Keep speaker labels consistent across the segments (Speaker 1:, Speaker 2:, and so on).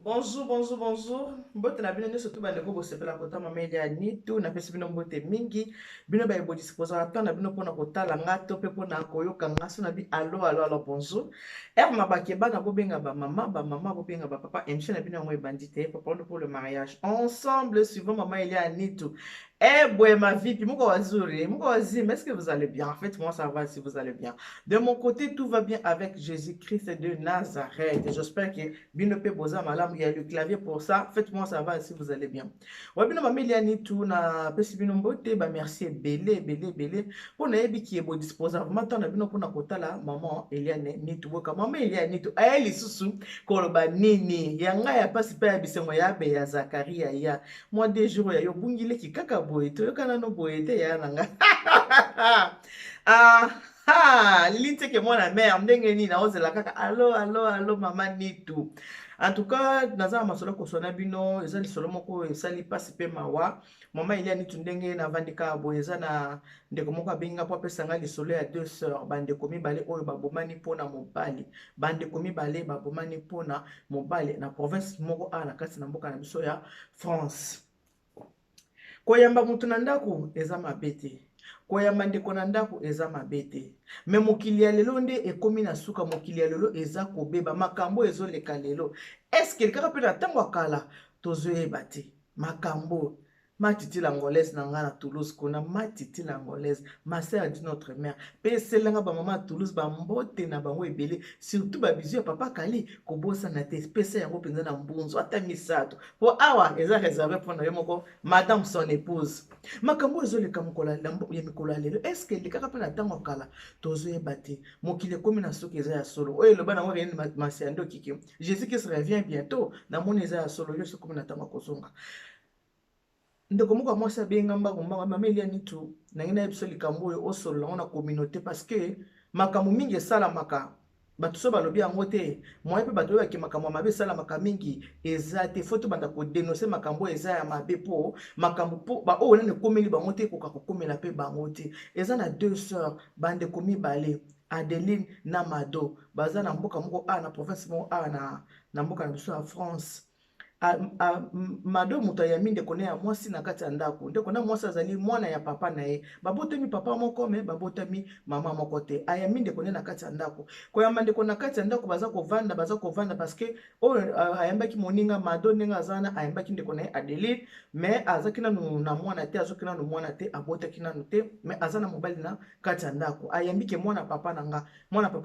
Speaker 1: Bonjour, bonjour, bonjour. Mbote na bino nyonso to bandeko bosepela kota mama Elia Nitu napesi bino mbote mingi bino bayebo disposa na temps na bino mpona kotala nga to mpe mpona koyoka nga so na bi alo bonjour. R na bakeba na bobenga bamama bobenga bapapa émission na bino yango ebandi te papa pour le mariage ensemble suivant mama Elia Nitu. Eh boy ma vie, puis moko wazuri, moko wazim, est-ce que vous allez bien? En fait, moi ça va si vous allez bien. De mon côté, tout va bien avec Jésus-Christ de Nazareth. Et j'espère que bino pe boza malam, il y a le clavier pour ça. Faites-moi savoir si vous allez bien. Ouais, bino mameliani tout na pesi bino mbote, ba merci belé. Pour na yebi qui est beau disposable. Maintenant na bino pona kotala maman Eliane ni tout boka. Maman Eliane ni tout. Aye li susu koloba nini. Yanga ya pasi pa ya bisengo ya be ya Zakaria ya. Moi des jours ya yo bungile ki kaka boye. To yo kana no boye te ya nanga. Ah linte ke mwana mère ndenge nini naozela kaka allo mama nitu. En tout cas naza na masolo koswana bino eza lisolo moko esali pasi mpe mawa mama Elia nitu ndenge navandika boye eza na ndeko moko abenginga mpo apesanga lisolo ya deux sœurs bandeko mibale oyo babomani mpona mobali bandeko mibale babomani mpona mobali na province moko awa na kati na mboka na biso ya France. Koyamba mutu na ndako eza mabe te, koyamba ndeko na ndako eza mabe te, me mokili ya lelo nde ekomi na suka. Mokili ya lelo eza kobeba makambo ezoleka lelo. Eske kaka mpe na ntango ya kala tozoyeba te makambo. Matiti l'angolaise na nga na Toulouse kona matiti l'angolaise ma sœur dit notre mère pe selanga ba maman à Toulouse ba mbote na bango ebele surtout ba bizu ya papa Kali kobosa na te pesa yango penza na mbunzo ata misato po awa eza réservé pour na yo moko madame son épouse. Makambo ezoleka mokola ya mikolo ya lelo eske elekaka mpe na ntango ya kala tozoyeba te mokili ekomi na soki eza ya solo oyo eloba nango reyeni masiando kiki Jésus qui se revient bientôt namoni eza ya solo nyonso ekomi na ntango ya kozonga. Ndeko moko mwasi abenga mbango mama Elia nitu nangi na biso likambo oyo osolola ngo na communauté parce que makambo mingi esalamaka bato so balobi yango te moye mpe bato oyo bake makambo ya mabe esalamaka mingi eza te fo tobanda kodenonse makambo eza ya mabe mpo makambo mpo baoyo nani ekomeli bango te ekoka kokomela mpe bango te. Eza na deux sœurs bandeko mibale Adeline na Mado baza na mboka moko awa na province moko awa na mboka na biso ya France. Mado moto ayambi ndeko ne ya mwasi na kati ya ndako ndeko na mwasi azali mwana ya papa na ye babotami papa moko me babotami mama moko te ayambi ndeko ne na kati ya ndako koyamba ndeko na kati ya ndako baza kovanda parce que oyo ayambaki moninga Mado ndenge azana ayambaki ndeko na ye Adeline me azaki nanu na mwana te azoki nanu mwana te abotaki nanu te me aza na mobali na kati ya ndako ayambi ke mwana papa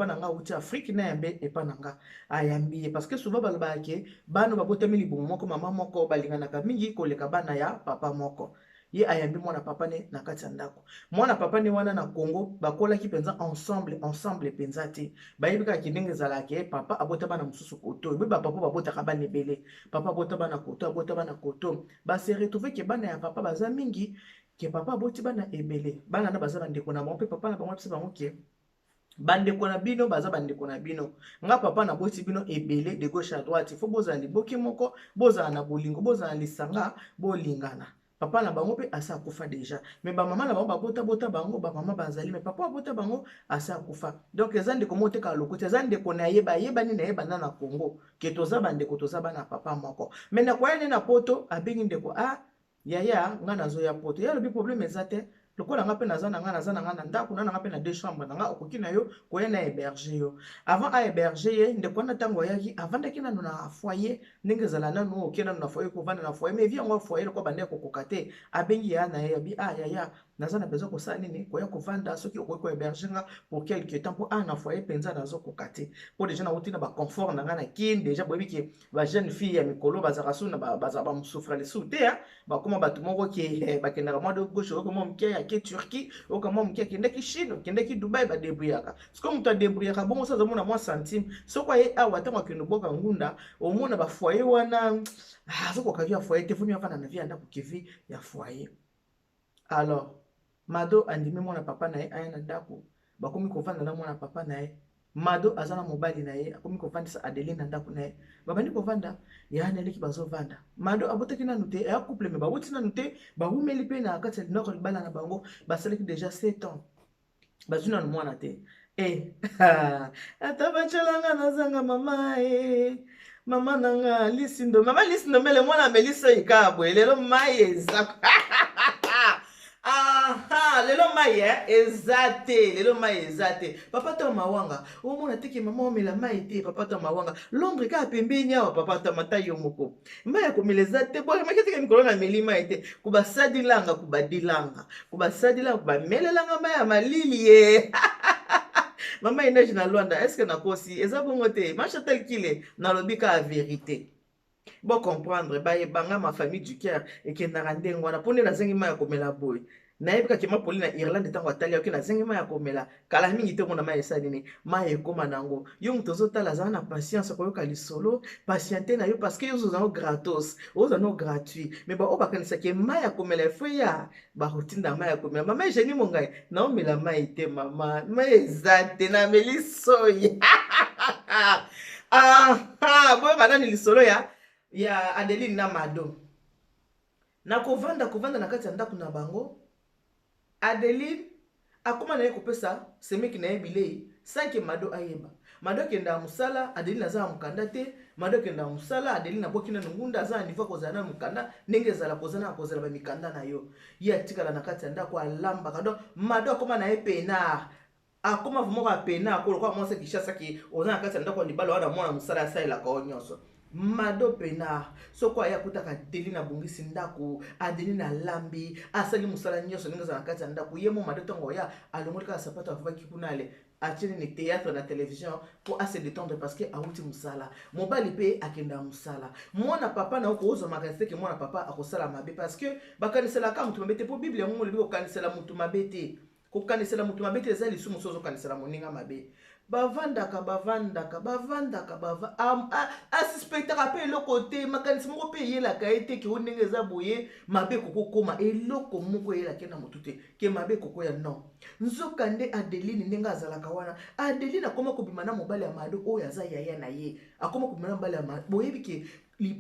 Speaker 1: na nga uti Afrique na yambe epa na nga ayambi ye parce que souvent balobaka ke bana babotami libumu moko mama moko balinganaka mingi koleka bana ya papa moko ye ayambi mwana papa ne na kati ya ndako mwana papa ne wana na Congo bakolaki penza ensemble penza te bayebi kaka ndenge ezalaka ye papa abota bana mosusu koto ebi bapapa babotaka bana ebele papa abota bana koto base retrouve ke bana ya papa baza mingi ke papa aboti bana ebele bana na baza bandeko na bango mpe papa na bango apesa bango ke bandeko na bino baza bandeko na bino nga papa na boti bino ebele de gauche à droite il faut bozala liboki moko bozala na bolingo bozala lisanga bolingana papa na bango mpe asa akufa deja me bamama na bango babota bango bamama bazali me papa abota bango asa akufa donc eza ndeko moko te kala lokuta eza ndeko na ye bayebani na ye banda na Congo ke toza bandeko toza bana papa moko me na koya ne na poto abengi ndeko yaya nga nazoya poto ya lobi problème eza te lokola nga mpe naza na nga na ndako na nga mpe na deux chambres na nga okoki na yo koya na héberger yo avant ahéberger ye ndeko wana ntango ayaki avandaki nano na foyer ndenge ezala nanu oke nano na foyer kovanda na foyer mais vi yango foyer lokola bandeki kokoka te abengi ya na ye abi yaya naza na besoin kosala nini koya kovanda soki okoki kohéberger nga pour quelque temps mpo na foyer mpenza nazokoka te mpo deja nauti na baconfort na nga na kini deja boyebi ke bajeune fille ya mikolo bazalaka su na bazala bamosufra lesu te bakoma bato moko ke bakendaka mwa de gauche okoma moke yake Turquie okoma moke akendaki Chine okendaki Dubai badebrouillaka siko moto adebrouillaka bongo so azomona mwa centime soko aye awa ntango akende boka ngunda omona bafoyer wana azokoka vi ya foyer te fomi afanda na vi ya ndako ke vi ya foyer. Alors Mado andimi mwana papa na ye aya na ndako bakomi kovanda na mwana papa na ye Mado aza na mobali na ye akomi kovandisa Adeline na ndako na ye babandi kovanda yana eleki bazovanda Mado abotaki nanu te eya couple me bawuti nanu te bawumeli mpe na kati ya dinoko libala na bango basalaki déjà 7 ans bazwi nanu mwana te ata bacalanga nazanga mama Maman nanga lisindo. Maman lisindo mele mwana meliso ikabwe. Lelo mai eza. Aha, lelo mai ezate, lelo mai ezate. Papa to mawanga. O mona tiki mama omela mai te papa to mawanga. Londres ka pembeni awa papa to mata yo moko. Mai ko melezate bo makete ke mikolo na meli mai te. Kuba sadilanga kuba dilanga. Kuba sadilanga kuba melelanga mai ya malili ye. Mama ineje na Luanda, est-ce que na kosi eza bongo te? Macha tel qu'il est, na lobika la vérité. Bon comprendre, ba yebanga ma famille du cœur et que na rande ngwana pone na zengi ma ya komela boy. Na yebika ke ma poli na Irlande tango atali ok na zengi ma ya komela. Kala mingi te mona ma esa nini, ma ekoma nango. Yo mtozo tala za na patience ko yoka lisolo, patienter na yo parce que yo zo gratos, ozo no gratuit. Mais ba obakanisa ke ma ya komela fo ya ba rotinda ma ya komela. Mama jeni mongai, na omela ma ite mama, ma ezate na melisoyi. Boyo banani lisolo ya Adeline na Mado. Na kovanda na kati ya ndako na bango. Adeline akoma na ye kopesa semeki na ye bilei sanke Mado ayeba. Mado kenda musala, Adeline aza mukanda te. Mado kenda musala, Adeline abokina ngunda aza niva kozana mukanda, ndenge ezala kozala ba mikanda na yo. Ye atikala na kati ya ndako alamba kado. Mado akoma na ye pena. Akoma vraiment pena ko kwa mwasa kishasa ki oza na kati ya ndako libala wana mwana musala asaila ka onyoso. Mado pena soko aya kutaka Adeline abungisi ndako, Adeline alambi asali musala nyonso ndenge za kati ya ndako yemo Mado tongo ya alongolika sapato avaki kunale atini ni théâtre na télévision pour assez détendre parce que auti musala mobali pe akenda musala mwana papa na ko ozo makase ke mwana papa akosala mabe parce que bakanisela ka mutu mabete po bible yango libi okanisela mutu mabete ko kanisela mutu mabete eza lisumu sozo kanisela moninga mabe bavandaka asuspectaka pe eloko te makanisi moko pe eyelaka ye te ke o ndenge eza boye mabe kokokoma eloko moko eyelaki na motu te ke mabe kokoya non nzokande Adeline ndenge azalaka wana Adeline akoma kobima na mobali ya Mado oyo aza yaya na ye akoma kobima na mobali ya Mado boyebi ke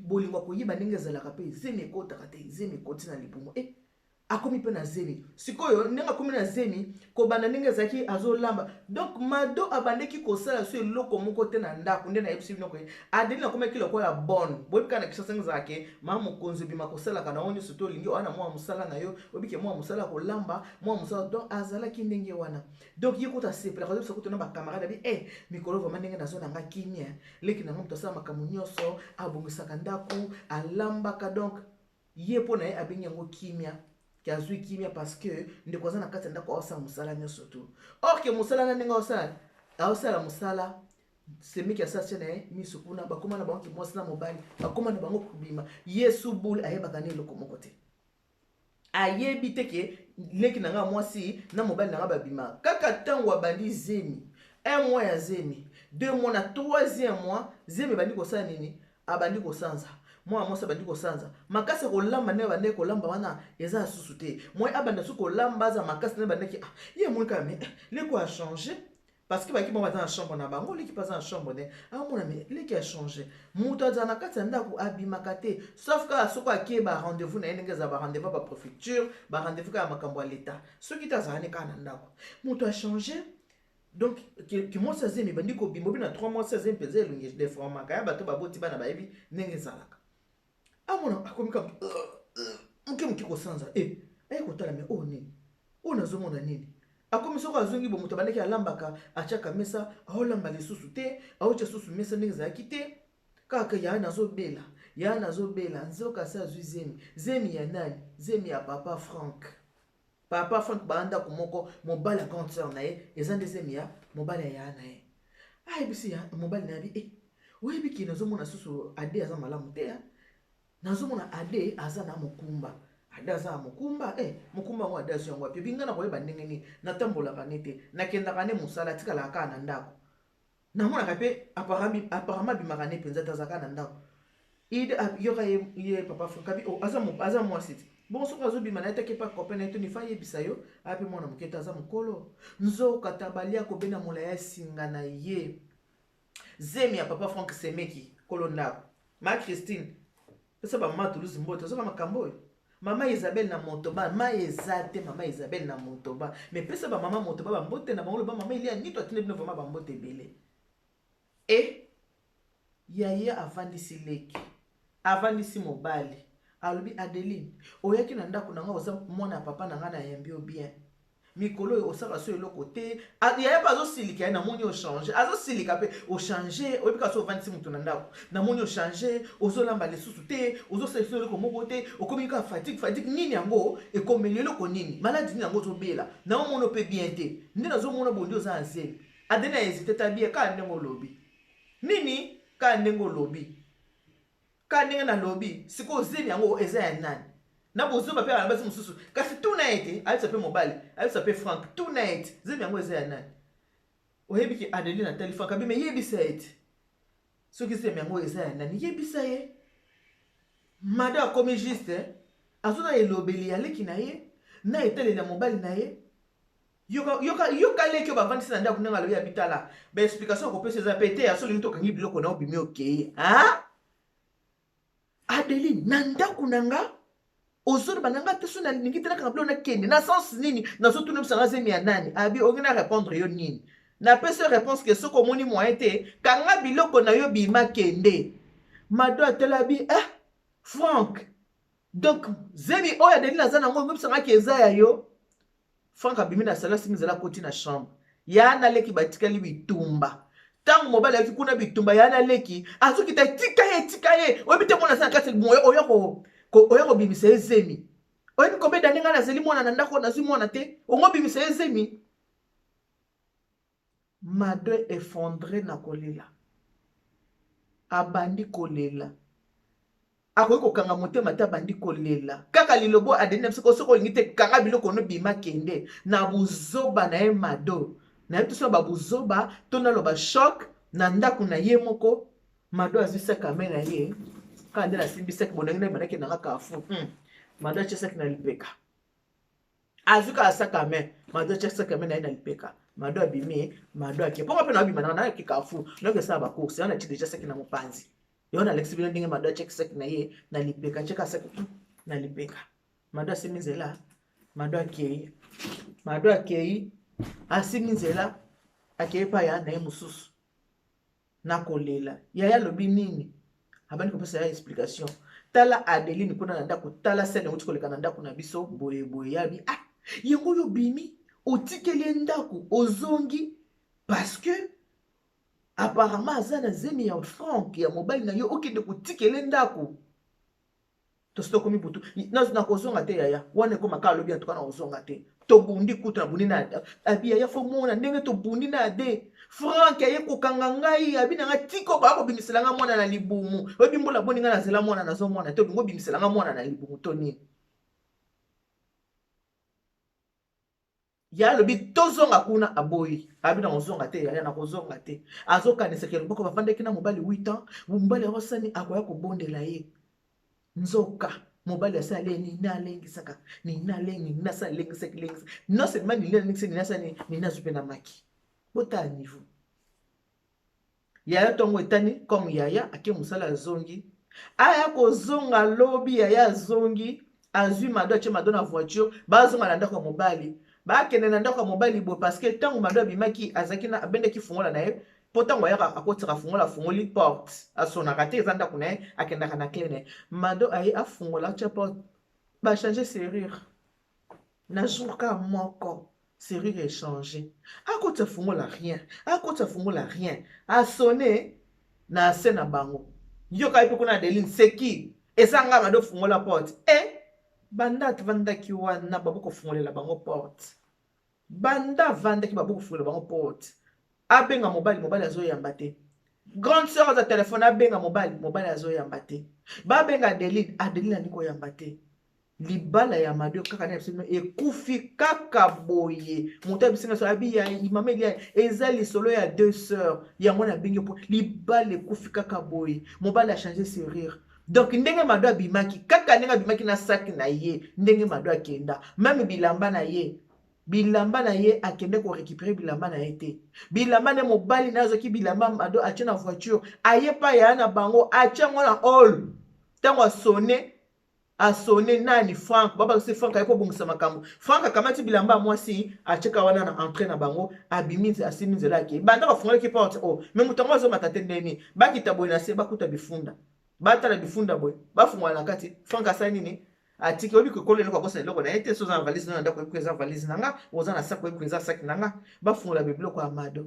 Speaker 1: bolingo koyeba ndenge ezalaka pe zemi ekotaka te zemi ekoti na libumu akomi pe na zemi sikoyo ndenge akomi na zemi kobanda ndenge ezalaki azolamba donc Mado abandeki kosala so eloko moko te na ndako nde na yebisi bino koye Adeline akomaki lokola bonne boyebika na kisasa ezalaki mama mokonzi obima kosalaka na onyo soto olingi wana mwa mosala na yo obike mwa mosala kolamba mwa mosala donc azalaki ndenge wana donc ye kota sepelaka yebisa kutu na bakamarade abi mikolo vraiment ndenge nazo nanga kimia leki nango moto asala makambo nyonso abongisaka ndako alambaka donc ye mpo na ye abengi yango kimia azui kimia parce que ndeko aza na kati ya ndako asala musala nyonso tu or ke musala na ndenge asala musala semeki asala na ye miso kuna bakoma na bango ke mwasi na mobali bakoma na bango kobima yesu bule ayebaka na eloko moko te ayebi te ke leki na nga mwasi na mobali na nga babima kaka ntango abandi zemi 1 mois ya zemi 2 mois na 3e mois zemi bandi kosala nini abandi kosanza mwa mosa bandi kosanza makasi kolamba ne bande kolamba wana eza susu te moi abanda su kolamba za makasi ne bande ki ye moi quand même leko a changé parce que baki mo dans la chambre na bango leki pas en chambre ne mona mais leki a changé muto za na kati ndako abimaka te sauf que soko akie ba rendez-vous na ndenge za ba rendez-vous ba préfecture ba rendez-vous ka makambo ya l'état soki tazana kana ndako muto a changé. Donc, que moi, ça, c'est bandi ko bimbo na 3 mois, ça, c'est pesé, le des formats, kaya bato baboti bana baebi, nenge zalaka. Mona, akomi comme, muke ko sanza, ko tala me, nini, nazomona nini. Akomi soko azongi bo muto bandeki alambaka, achaka mesa, aolamba lisusu te, aocha susu mesa nenge zalaki te, kaka ya nazobela, nzoka sa azui zemi ya nani, zemi ya papa Franck. Papa Franck banda komoko mobali ya concert na ye eza ndezemi ya mobali ya na ye ayebisi ya mobali na bi oyebi ki nazomona susu ade aza malamu te nazomona ade aza na mokumba ade aza na mokumba mokumba ngo ade azo yango api binga na koyeba ndenge ni natambolaka ne te nakendaka ne mosala tikala kaka na ndako namonaka pe apparemment bimaka ne mpenza tazaka na ndako ide yoka ye papa Franck abi aza mwasi te. Bon, ce que je mana etake pa copain na toni fa yebisa yo ape mona moketa za mokolo nzoka tabalia ko bena molaya singa na ye zemi ya papa Franck Semeki kolonda ma Christine pesa ba mama Toulouse mboto zo makambo mama Isabelle na Motoba ma ezate mama Isabelle na Motoba mais pesa ba mama Motoba ba mbote na bango ba mama ili ya nito atine bino vraiment ba mbote belé yaya avandisi leki avandisi mobali alobi Adeline oyaki na ndako na nga oza mwana papa na nga na yembi o bien mikolo oyo osala so eloko te yaya mpe azosilika ye namoni ochange azosilika mpe ochange oyebika so ovandisi moto na ndako namoni ochange ozolamba lisusu te ozosalisa eloko moko te okomi kaka fatigue nini yango ekomeli eloko nini maladi nini yango ozobela na omona mpe bien te nde nazomona bondi oza na zemi Adeline ahésite tabie kaka ndenge olobi nini kaka ndenge olobi kaka ndenge nalobi sikoyo zemi yango eza ya nani na bozoba pe alabasi mosusu kasi tuna ete ayebisa pe mobali ayebisa pe Frank tuna ete zemi yango eza ya nani oyebi ke Adeline atali Frank abi me yebisa ete soki zemi yango eza ya nani yebisa ye mado akomi juste azona elobeli ya leki na ye na etaleli ya mobali na ye yoka leki oyo bavandisi na ndako ndenge alobi ya bitala baexplication akopesa eza pe te asolingi tokangi biloko na obimi okeye Adeline na ndako na nga ozoloba na nga te so nalingi te nakanga biloko nakende na sens nini nazotuna bisanga zemi ya nani abi olingi na répondre yo nini napesi yo réponse ke soki omoni moyen te kanga biloko na yo bima kende mado atela bi Frank donc zemi oyo Adeline aza nango ngobisangaki eza ya yo Frank abimi na sala simizela koti na chambre ya na leki batikali bitumba tango mobali ayaki kuna bitumba ya na leki azokita tika ye oyebi te mwana sana kati oya kobimisa ye zemi oyebi kobeda ndenge nazeli mwana na ndako nazwi mwana te ongobimisa ye zemi mado effondré na kolela abandi kolela akoki kokanga motema te abandi kolela kaka lilobo Adeline biso soki olingi te kanga biloko no bima kende na buzoba na ye mado na ye toso babuzoba to naloba choc na ndako na ye moko mado azwi sakame na ye kaka nde nasimbi saki bonangi na ebandaki nanga kafu mado atie saki na lipeka azwi kaka sakame mado atie sakame na ye na lipeka mado abimi mado akie mpongo mpe na abima nanga nayaki kafu nayoki esala bacourse yana atie deja saki na mopanzi yo na alexi bino ndenge mado atie saki na ye na lipeka atie kaka saki na lipeka mado asimi nzela mado akei asimi nzela akei pa ya na ye mosusu na kolela yaya alobi nini abandi kopesa ya explication tala Adeline kuna na ndako tala sene uti koleka na ndako na biso boye yabi yango yo bimi otikeli ndako ozongi parce que apparemment aza na zemi ya Frank ya mobali na yo okende kotikeli ndako tokomi butu na kozonga te yaya wana ekomaka alobi en tout cas na kozonga te tobundi kutu na bundi na abi yaya fo mona ndenge tobundi na de Frank aye kokanga ngai abi na nga tiko ba kobimisela nga mwana na libumu oyebi mbola boni nga nazela mwana nazo mwana te olingo bimisela nga mwana na libumu to nini ya alobi tozonga kuna aboyi abi na kozonga te yaya na kozonga te azokanisa ke loboko bafandaki na mobali 8 ans mobali awasani akoya kobondela ye nzoka mobali asala nini alengisaka nini asala lengisaki non seulement nini alengisi nini asala nini azwi mpe na maki bota ya niveau yaya ntongo etani comme yaya ake mosala azongi aya kozonga lobi yaya azongi azwi mado atie mado na voiture bazonga na ndako ya mobali bakende na ndako ya mobali boye parce que ntango mado abimaki azalaki abendaki fungola na ye mpo ntango ayaka akotisaka fungola afungoli porte asonaka te eza ndako na ye akendaka na clé na ye mado aye afungola atia porte bachange serrure na jour ka moko serrure échangé akotisa fungola rien asone na se na bango yoka ye mpe kuna Adeline seki esanga mado fungola porte banda vandaki wana baboko fungolela bango porte banda vandaki baboko fungolela bango porte abenga mobali azoyamba te grande sœur za telefone abenga mobali azoyamba te babenga Adeline ani koyamba te libala ya mado kaka na ebiso ekufi kaka boye moto abisinga so abi ya mama elia eza lisolo ya 2 sœurs yango na bingi po libala ekufi kaka boye mobali a changé serrure donc ndenge mado abimaki kaka ndenge abimaki na saki na ye ndenge mado akenda même bilamba na ye akende ko récupérer bilamba na ye te bilamba ne mobali na azoki bilamba mado atie na voiture aye pa ya na bango atie ngo na hall tango asone asone nani Frank baba se Frank ayepo bongisa makambo Frank akamati bilamba mwasi acheka wana na entrée na bango abiminze asiminze laki banda bafunga ki porte oh mais mutango azo matate neni bakita boy na se bakuta bifunda batala bifunda boy bafunga na kati Frank asani nini atiki obi ko kolelo kwa kosa eloko na ete so za valise na ndako ekuza valise nanga oza na sac ekuza sac nanga bafunga biloko ya mado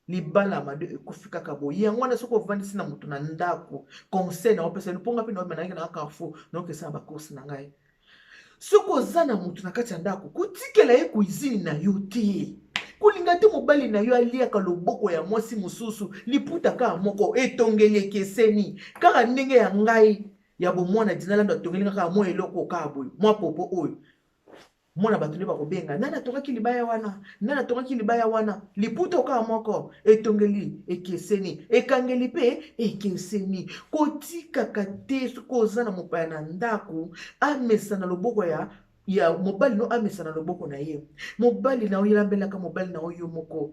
Speaker 1: libala mado ekufika kabo yango wana soko vandisi na mutu na ndako conseil na opesa luponga pe na omenaki na Carrefour na okesa ba course na ngai soko zana mutu na kati ya ndako kutikela ye cuisine na yo te kulinga te mobali na yo aliaka loboko ya mwasi mususu liputa ka moko etongeli ekeseni kaka ndenge ya ngai ya bomwana dinalando atongeli kaka mwa eloko ka boy mwa popo oyo mwana bato nde bakobenga nani atongaki libaya wana nani atongaki libaya wana liputa okaa moko etongeli ekeseni ekangeli mpe ekeseni kotikaka te soki oza na mopaya na ndako amesa na loboko ya mobali no amesa na loboko na ye mobali na oyo elambelaka mobali na oyo moko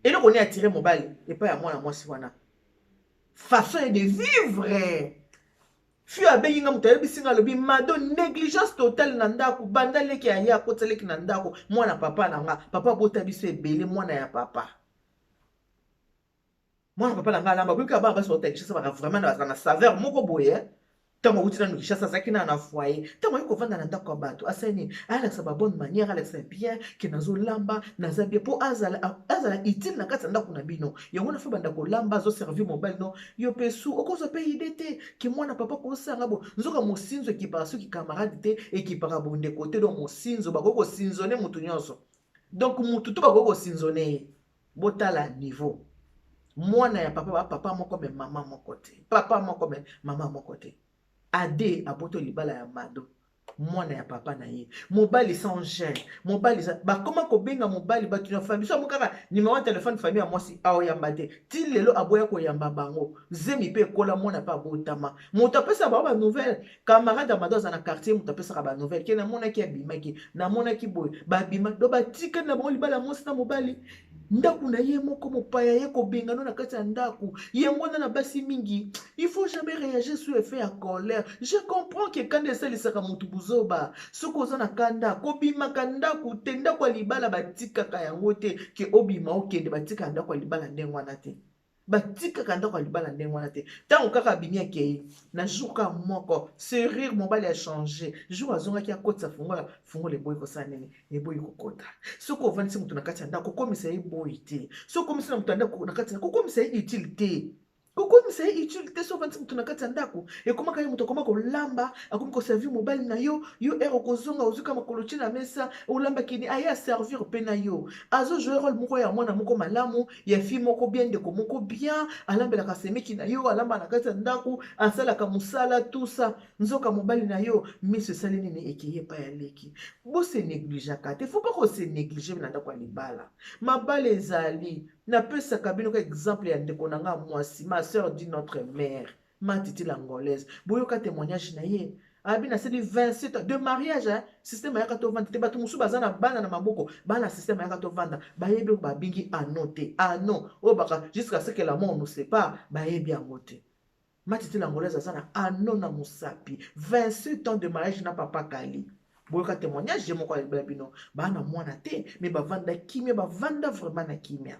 Speaker 1: eloko ni atire mobali epai ya mwana mwasi wana façon de vivre fi abengi nga mutu ayebisi nga alobi mado négligence totale na ndako banda leki ya ye akota leki na ndako mwana papa na nga papa bota biso ebele mwana ya papa na nga alamba koyoka bana basi bauta kishasa baka vraiment bazala na saveur moko boye ntango awuti nanu kishasa azalaki na foyer ntango ayi kovanda na ndako ya bato asani alakisa babonne manière alakisa bien ke nazolamba naza bien mpo azala utile na kati ya ndako na bino yango nafa banda kolamba azoservir mobali no yo mpe su okozwa mpe ide te ke mwana papa kosanga bo nzoka mosinzo ekipaka soki camarade te ekipaka bondeko te donc mosinzo bakoki kosinzone mutu nyonso donc mutu to bakoki kosinzone ye botala niveau mwana ya papa moko me mama moko te papa moko me mama moko te ade aboto libala ya mado mwana ya papa na ye mobali sans gêne mobali bakoma kobenga mobali bato na famille so mokaka numéro ya téléphone famille ya mwasi aoyamba te ti lelo aboya koyamba bango zemi mpe ekola mwana mpe abotama moto apesaka bango banouvelle camarade ya mado aza na quartier moto apesaka banouvelle ke namonaki abimaki namonaki boye babima do batikani na bango libala ya mwasi na mobali ndako na ye moko mopaya ye kobengano na kati ya ndako yango na basi mingi il faut jamais réagir sur effet ya colère je comprends que quand esalisaka mutu buzoba soki oza na kanda kobimaka ndako te ndako ya libala batikaka yango te ke obima okende batika ndako ya libala ndenge wana te batikaka ndako ya libala ndenge wana te ntango kaka abimi akei na jour ka moko serire mobali a changé jour azongaki akotisa fungola eboyi kosala nini eboyi kokota soki ovandisi moto na kati ya ndako kokomisa ye boyi te soki okomisi na moto ya ndako na kati ya kokomisa ye utile te kokomisa ye utile te so ovandisi moto na kati ya ndako ekomaka ye moto akoma kolamba akomi koservir mobali na yo ere okozonga ozuka makolo tie na mesa olambakini aye aservir mpe na yo azojoue role moko ya mwana moko malamu ya fille moko bien ndeko moko bien alambelaka semeki na yo alamba na kati ya ndako asalaka mosala tusa nzoka mobali na yo miso esali nini ekeye epai ya leki bose négligeaka te faut pas kose néglige na ndako ya libala mabala ezali napesaka bino ka exemple ya ndeko na nga mwasi ma sœur dit notre mère matiti l'angolaise boyoka témoignage na ye abi nasali 27 ans de mariage système ayaka tovanda te bato mosusu baza na bana na maboko bana système ayaka tovanda bayebi babingi ano te ano oyo baka jusqu'à ce que la mort nous sépare bayebi yango te matiti l'angolaise aza na ano na mosapi 27 ans de mariage na papa kali boyoka témoignage je moko alibela bino bana mwana te mais bavanda kimia bavanda vraiment na kimia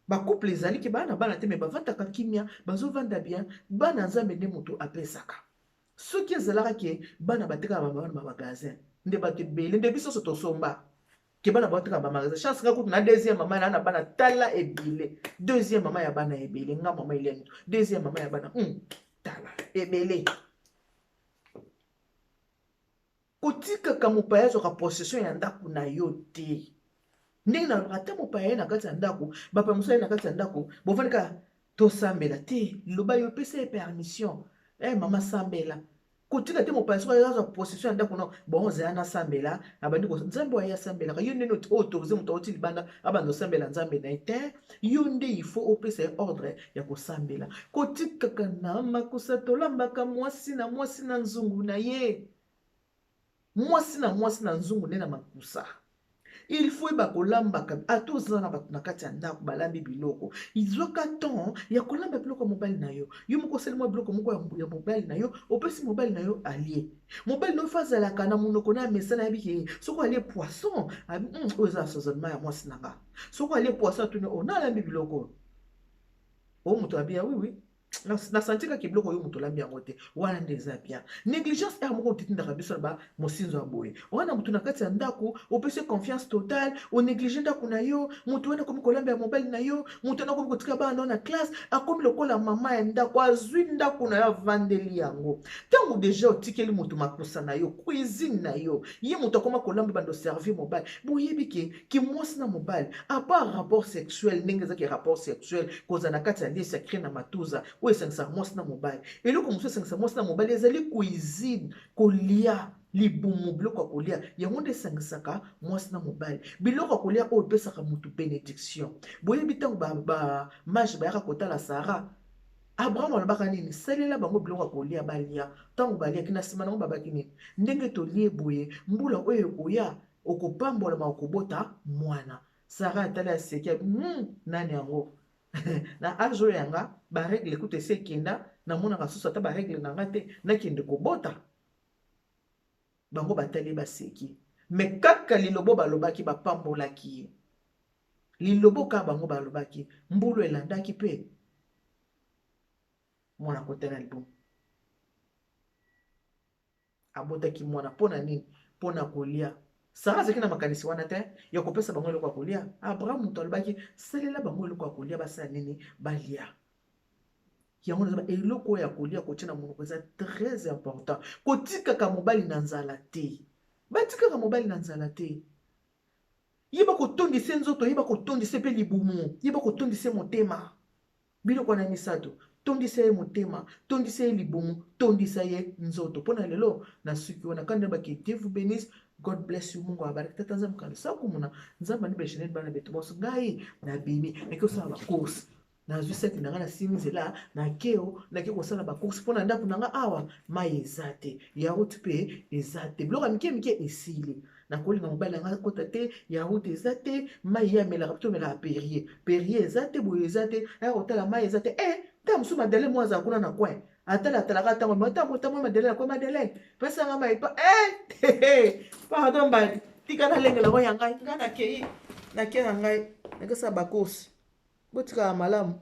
Speaker 1: bacouple ezali ke bana bana te me bavandaka kimia bazovanda bien bana nzambe nde moto apesaka soki ezalaka ke bana batekaka bana bamagasin nde bato ebele nde biso so tosomba ke bana batekaka bamagasin chance nga kutu na deuxième mama na bana tala ebele deuxième mama ya bana ebele nga mama ileni deuxième mama ya bana tala ebele kotikaka mopaya azwaka possession ya ndako na yo te ndenge nalobaka te mopaya ye na kati ya ndako bapa mosali na kati ya ndako bovandika tosambela te liloba yo epesa ye permission mama sambela kotika te mopaya soki azwa possession ya ndako no bonzela nasambela abandi nzambe waye asambelaka yo ndeni autorize moto auti libanda abanda osambela nzambe na ye te yo nde ifo opesa ye ordre ya kosambela kotikaka na makusa tolambaka mwasi na nzungu na ye mwasi na nzungu nde na makusa il faut ba kolamba a tous na ba na kati ya ndako balambi biloko izwaka temps ya kolamba biloko mobali na yo yo moko selema biloko moko ya mobali na yo opesi mobali na yo alie mobali no fazalaka na monoko na mesana yebiki soko alie poisson oyo eza assaisonnement ya mwasi na nga soko alie poisson atuni onalambi biloko o moto abia oui na santi kaka biloko oyo moto olambi yango te wana nde eza bien négligence ere moko otindaka biso na ba mosinzo ya boye wana moto na kati ya ndako opesi confiance totale onéglige ndako na yo moto wana akomi kolambi ya mobali na yo moto wana akomi kotika bana nao na classe akomi lokola mama ya ndako azwi ndako na yo avandeli yango ntango deja otikeli moto makusa na yo cuisine na yo ye moto akoma kolamba bando servir mobali boyebi ke mwasi na mobali apart rapport sexuel ndenge ezaki rapport sexuel koza na kati ya lie sacré na matuza oyo esangisaka mwasi na mobali eloko mosusu esangisaka mwasi na mobali ezali cuisine kolia libumu biloko ya kolia yango nde esangisaka mwasi na mobali biloko ya kolia oyo epesaka motu bénédiction boyebi ntango bamage bayaka kotala Sara Abraham alobaka nini salela bango biloko ya kolia balia ntango baliaki na nsima nango babaki nini ndenge tolie boye mbula oyo ekoya okopambolama okobota mwana Sara atali aseki nani yango na age oyo yanga baregle ekuta esi ekenda namonaka susu ata baregle na nga te nakende kobota bango batali baseki me kaka lilobo balobaki bapambolaki ye lilobo kaka bango balobaki mbulu elandaki mpe mwana kotala libomo abotaki mwana mpona nini mpona kolia Sara azalaki na makanisi wana te ya kopesa bango eloko ya kolia Abraham moto alobaki salela bango eloko ya kolia basala nini balia yango naza eloko oyo ya kolia kotia na monoko eza très important kotikaka mobali na nzala te batikaka mobali na nzala te yeba kotondisa nzoto yeba kotondisa mpe libumu yeba kotondisa motema biloko na misato tondisa ye motema tondisa ye libumu tondisa ye nzoto mpona lelo na suki wana kandi baki Dieu vous bénisse. God bless you. Mungu abariki. Tata nzambe kanda sakumuna nzambe ni beshenel bana betu boso ngai na bimi eke osala ba course na zwi seki nanga na simi nzela na keo na ke kosala ba course mpona ndako nanga awa mai eza te yaourt mpe eza te biloko mike mike esili nakolinga mobali nanga kota te yaourt eza te mai ya melaka to melaka Perrier eza te boye eza te aya kotala mai eza te ta mosusu Madeleine mwa aza kuna na coin atalaka ntango matambo Madeleine na coin Madeleine pesanga mai pa pardon bali tika nalengela ngo ya ngai ngai nakei na ngai nakesala bakosi botika malamu